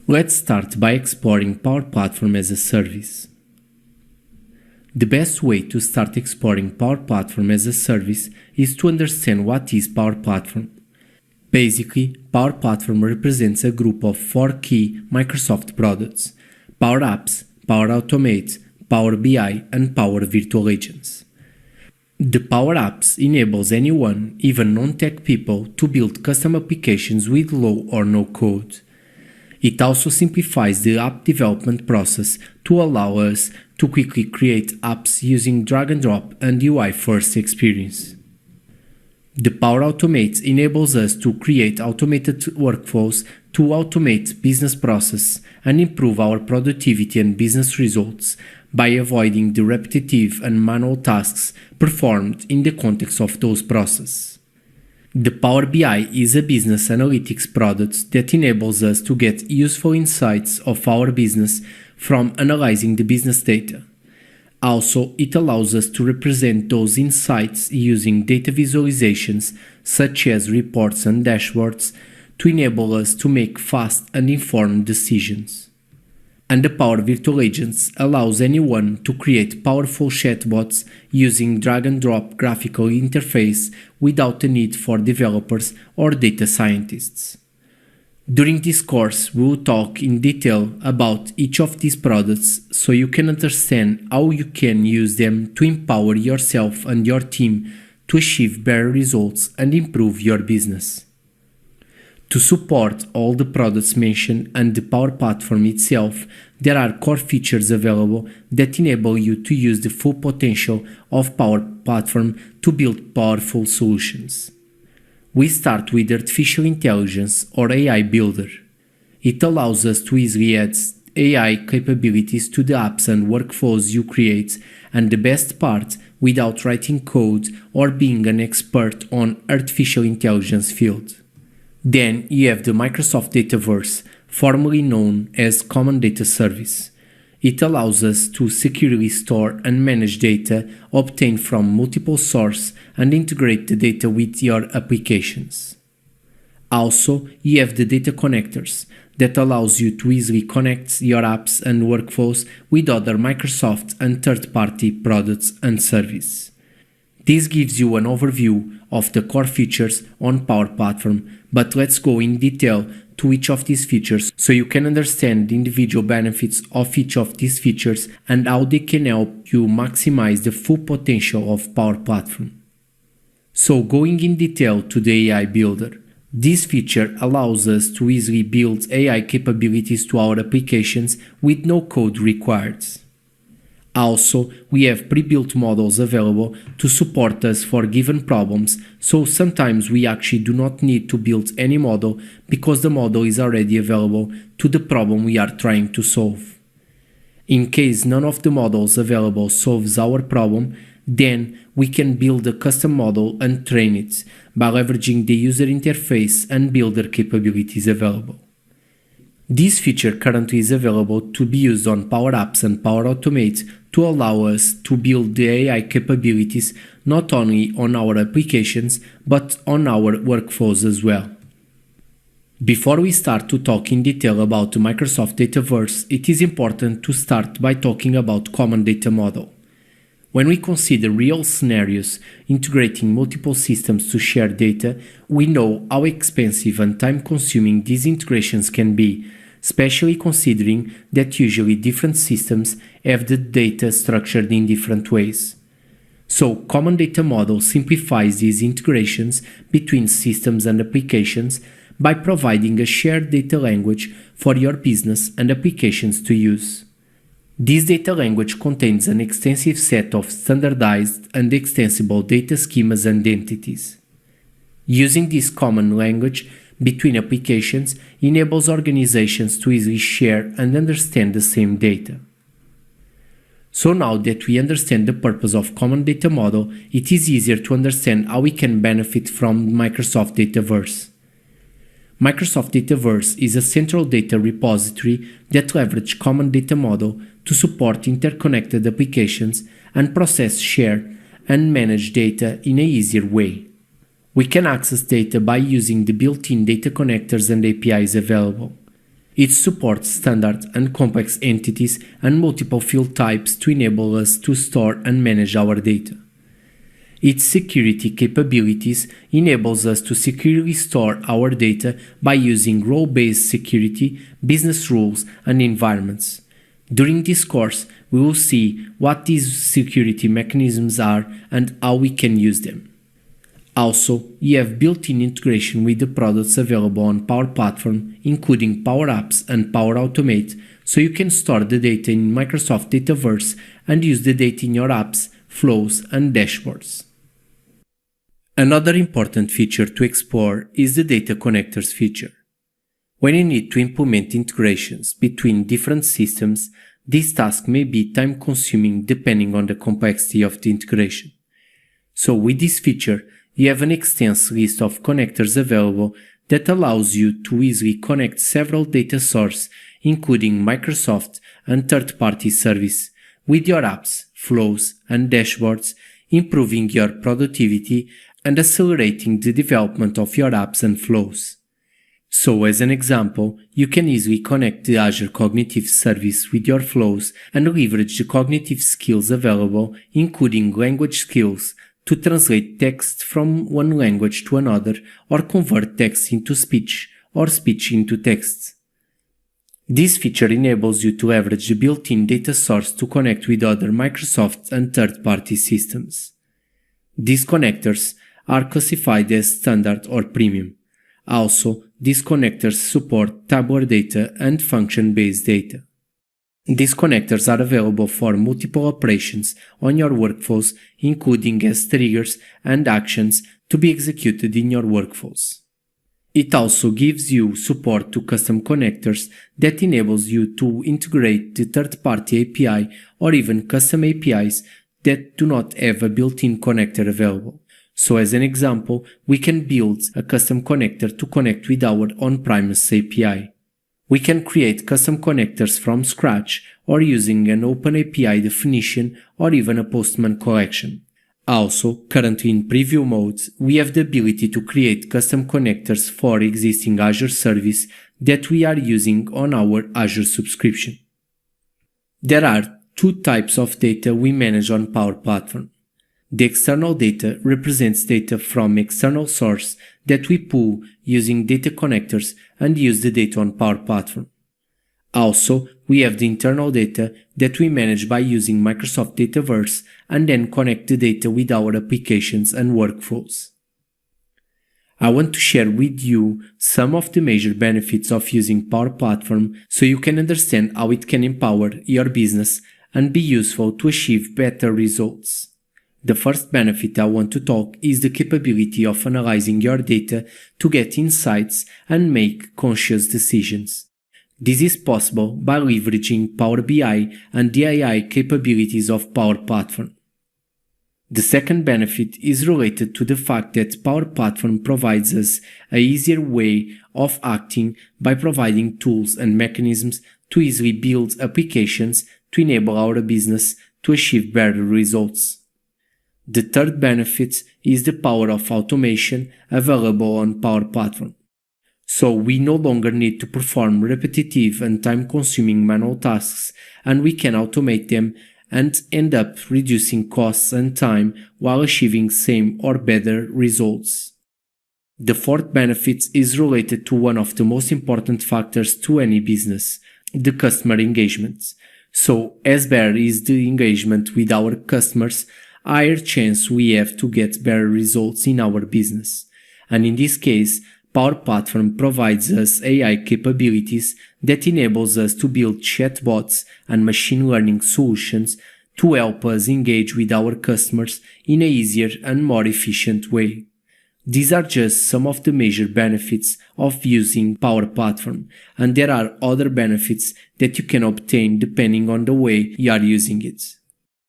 Let's start by exploring Power Platform as a service. The best way to start exploring Power Platform as a service is to understand what is Power Platform. Basically, Power Platform represents a group of 4 key Microsoft products: Power Apps, Power Automate, Power BI, and Power Virtual Agents. The Power Apps enables anyone, even non-tech people, to build custom applications with low or no code. It also simplifies the app development process to allow us to quickly create apps using drag and drop and UI-first experience. The Power Automate enables us to create automated workflows to automate business processes and improve our productivity and business results by avoiding the repetitive and manual tasks performed in the context of those processes. The Power BI is a business analytics product that enables us to get useful insights of our business from analyzing the business data. Also, it allows us to represent those insights using data visualizations such as reports and dashboards to enable us to make fast and informed decisions. And the Power Virtual Agents allows anyone to create powerful chatbots using drag-and-drop graphical interface without the need for developers or data scientists. During this course, we will talk in detail about each of these products so you can understand how you can use them to empower yourself and your team to achieve better results and improve your business. To support all the products mentioned and the Power Platform itself, there are core features available that enable you to use the full potential of Power Platform to build powerful solutions. We start with Artificial Intelligence or AI Builder. It allows us to easily add AI capabilities to the apps and workflows you create, and the best part, without writing code or being an expert on artificial intelligence field. Then you have the Microsoft Dataverse, formerly known as Common Data Service. It allows us to securely store and manage data obtained from multiple sources and integrate the data with your applications. Also, you have the data connectors that allows you to easily connect your apps and workflows with other Microsoft and third-party products and services. This gives you an overview of the core features on Power Platform, but let's go in detail to each of these features so you can understand the individual benefits of each of these features and how they can help you maximize the full potential of Power Platform. So going in detail to the AI Builder. This feature allows us to easily build AI capabilities to our applications with no code required. Also, we have pre-built models available to support us for given problems, so sometimes we actually do not need to build any model because the model is already available to the problem we are trying to solve. In case none of the models available solves our problem, then we can build a custom model and train it by leveraging the user interface and builder capabilities available. This feature currently is available to be used on Power Apps and Power Automate to allow us to build the AI capabilities not only on our applications but on our workflows as well. Before we start to talk in detail about the Microsoft Dataverse, it is important to start by talking about Common Data Model. When we consider real scenarios integrating multiple systems to share data, we know how expensive and time-consuming these integrations can be, especially considering that usually different systems have the data structured in different ways. So, Common Data Model simplifies these integrations between systems and applications by providing a shared data language for your business and applications to use. This data language contains an extensive set of standardized and extensible data schemas and entities. Using this common language between applications enables organizations to easily share and understand the same data. So now that we understand the purpose of Common Data Model, it is easier to understand how we can benefit from Microsoft Dataverse. Microsoft Dataverse is a central data repository that leverages Common Data Model to support interconnected applications and process, share, and manage data in an easier way. We can access data by using the built-in data connectors and APIs available. It supports standard and complex entities and multiple field types to enable us to store and manage our data. Its security capabilities enables us to securely store our data by using role-based security, business rules, and environments. During this course, we will see what these security mechanisms are and how we can use them. Also, you have built-in integration with the products available on Power Platform, including Power Apps and Power Automate, so you can store the data in Microsoft Dataverse and use the data in your apps, flows, and dashboards. Another important feature to explore is the Data Connectors feature. When you need to implement integrations between different systems, this task may be time-consuming depending on the complexity of the integration. So with this feature, you have an extensive list of connectors available that allows you to easily connect several data sources, including Microsoft and third-party service, with your apps, flows, and dashboards, improving your productivity and accelerating the development of your apps and flows. So as an example, you can easily connect the Azure Cognitive Service with your flows and leverage the cognitive skills available, including language skills, to translate text from one language to another or convert text into speech or speech into text. This feature enables you to leverage the built-in data source to connect with other Microsoft and third-party systems. These connectors are classified as standard or premium. Also, these connectors support tabular data and function-based data. These connectors are available for multiple operations on your workflows, including as triggers and actions to be executed in your workflows. It also gives you support to custom connectors that enables you to integrate the third-party API or even custom APIs that do not have a built-in connector available. So as an example, we can build a custom connector to connect with our on-premise API. We can create custom connectors from scratch or using an OpenAPI definition or even a Postman collection. Also, currently in preview mode, we have the ability to create custom connectors for existing Azure service that we are using on our Azure subscription. There are two types of data we manage on Power Platform. The external data represents data from external source that we pull using data connectors and use the data on Power Platform. Also, we have the internal data that we manage by using Microsoft Dataverse and then connect the data with our applications and workflows. I want to share with you some of the major benefits of using Power Platform so you can understand how it can empower your business and be useful to achieve better results. The first benefit I want to talk is the capability of analyzing your data to get insights and make conscious decisions. This is possible by leveraging Power BI and the AI capabilities of Power Platform. The second benefit is related to the fact that Power Platform provides us an easier way of acting by providing tools and mechanisms to easily build applications to enable our business to achieve better results. The third benefit is the power of automation available on Power Platform. So we no longer need to perform repetitive and time-consuming manual tasks, and we can automate them and end up reducing costs and time while achieving same or better results. The fourth benefit is related to one of the most important factors to any business, the customer engagement. So as better is the engagement with our customers, higher chance we have to get better results in our business. And in this case, Power Platform provides us AI capabilities that enables us to build chatbots and machine learning solutions to help us engage with our customers in an easier and more efficient way. These are just some of the major benefits of using Power Platform, and there are other benefits that you can obtain depending on the way you are using it.